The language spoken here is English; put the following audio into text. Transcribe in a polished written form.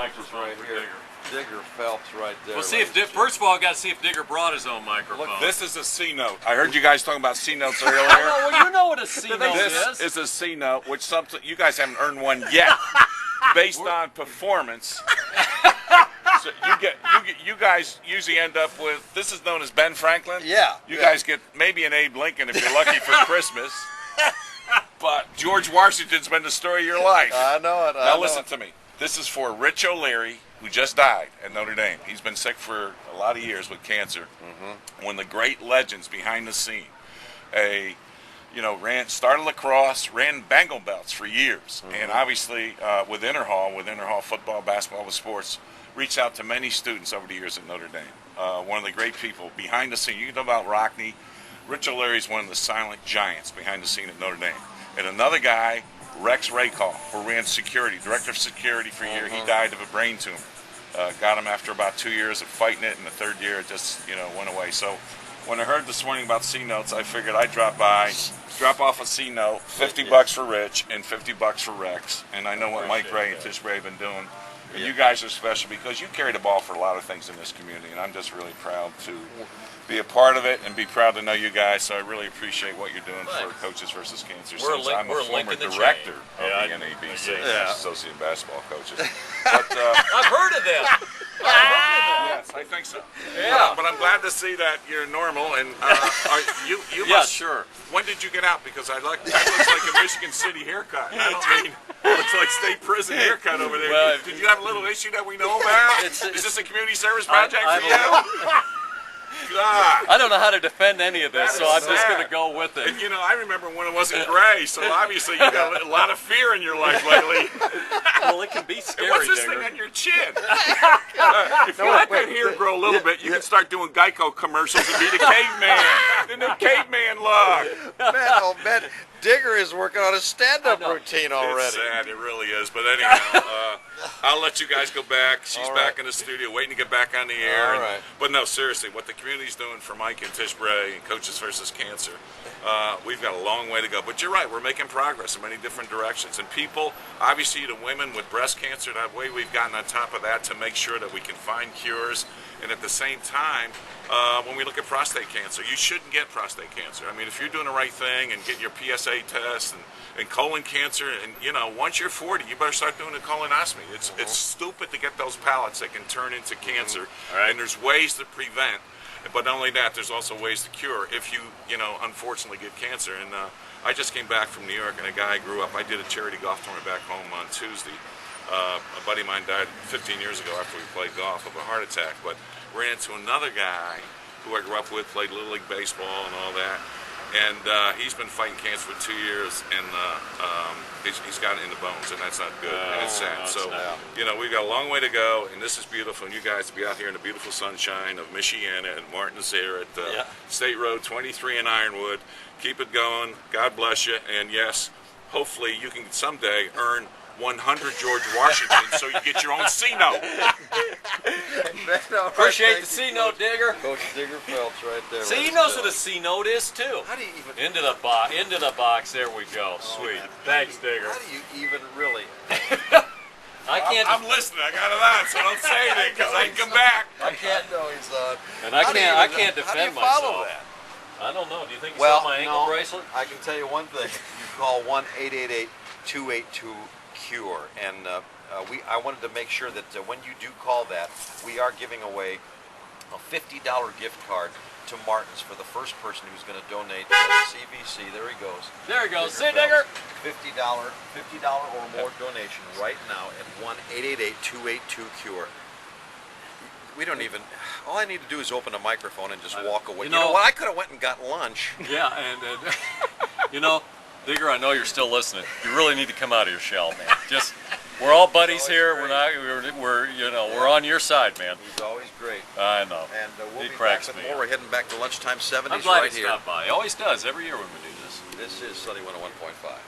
Michael's right here. Digger Phelps right there. Well, see if first of all, I got to see if Digger brought his own microphone. Look, this is a C note. I heard you guys talking about C notes earlier. Well, you know what a C note is. This is a C note, which something you guys haven't earned one yet, based on performance. So you guys usually end up with, this is known as Ben Franklin. Yeah. You guys get maybe an Abe Lincoln if you're lucky for Christmas. But George Washington's been the story of your life. I know it. Now listen to me. This is for Rich O'Leary, who just died at Notre Dame. He's been sick for a lot of years with cancer. One of the great legends behind the scene. Started lacrosse, ran Bengal belts for years, and obviously with Interhall football, basketball, with sports, reached out to many students over the years at Notre Dame. One of the great people behind the scene. You can talk about Rockne. Rich O'Leary is one of the silent giants behind the scene at Notre Dame. And another guy, Rex Raycall, who ran security, director of security for a year. He died of a brain tumor. Got him after about 2 years of fighting it. In the third year, it just went away. So when I heard this morning about C notes, I figured I'd drop by, drop off a C note, $50 for Rich and $50 for Rex. And I know what Mike Ray and Tish Bray have been doing. And you guys are special because you carry the ball for a lot of things in this community, and I'm just really proud to be a part of it and be proud to know you guys. So I really appreciate what you're doing for Coaches versus Cancer. Since I'm a former director of the NABC, Associate Basketball Coaches. But I've heard of them. yes, I think so. Yeah. But I'm glad to see that you're normal. And you Yeah, must, sure. When did you get out? Because that looks like a Michigan City haircut. I don't mean it looks like state prison haircut over there. Well, did you have a little issue that we know about? Is this a community service project for you? God. I don't know how to defend any of this, That so is I'm just sad. going to go with it. And I remember when it wasn't gray, so obviously you got a lot of fear in your life lately. Well, it can be scary, And what's this Digger. thing on your chin? If you let that hair grow a little bit, you can start doing Geico commercials and be the caveman. The new caveman look. Man, Digger is working on a stand-up routine already. It's sad, it really is. But anyhow, I'll let you guys go back. She's back in the studio, waiting to get back on the air. All right. But no, seriously, what the community's doing for Mike and Tish Bray and Coaches versus Cancer, we've got a long way to go. But you're right, we're making progress in many different directions. And people, obviously the women with breast cancer, that way we've gotten on top of that to make sure that we can find cures. And at the same time, when we look at prostate cancer, you shouldn't get prostate cancer. I mean, if you're doing the right thing and getting your PSA test and colon cancer, and once you're 40, you better start doing a colonoscopy. It's stupid to get those pellets that can turn into cancer, and there's ways to prevent. But not only that, there's also ways to cure if you unfortunately get cancer. And I just came back from New York, and a guy I grew up. I did a charity golf tournament back home on Tuesday. A buddy of mine died 15 years ago after we played golf of a heart attack, but ran into another guy who I grew up with, played Little League Baseball and all that, and he's been fighting cancer for 2 years, and he's got it in the bones, and that's not good, and it's sad. So, we've got a long way to go, and this is beautiful, and you guys to be out here in the beautiful sunshine of Michiana and Martin's here at State Road 23 in Ironwood. Keep it going. God bless you, and yes, hopefully you can someday earn 100 George Washington, so you get your own C note. Appreciate the C note, Digger. Coach Digger Phelps right there. See, he knows what a C note is too. How do you even? Into the box. There we go. Sweet. Thanks, Digger. How do you even really? I can't. I'm listening. I got it on, so don't say anything because I can come back. I can't know he's on. And I can't defend How do you follow myself. that? I don't know. Do you think you Well, saw my ankle no, bracelet? I can tell you one thing. You call 1-888-282-CURE, and I wanted to make sure that when you do call that, we are giving away a $50 gift card to Martin's for the first person who's going to donate to the CVC. There he goes. There he goes. See, Digger Digger. $50 or more donation right now at 1-888-282-CURE. We don't even. All I need to do is open a microphone and just walk away. You know what? I could have went and got lunch. Yeah, and Digger, I know you're still listening. You really need to come out of your shell, man. Just, we're all buddies here. Great. We're on your side, man. He's always great. I know. And we'll He be cracks back with me more. up. We're heading back to lunchtime 70s I'm glad right he here. stopped by. He always does every year when we do this. This is Sunny 101.5.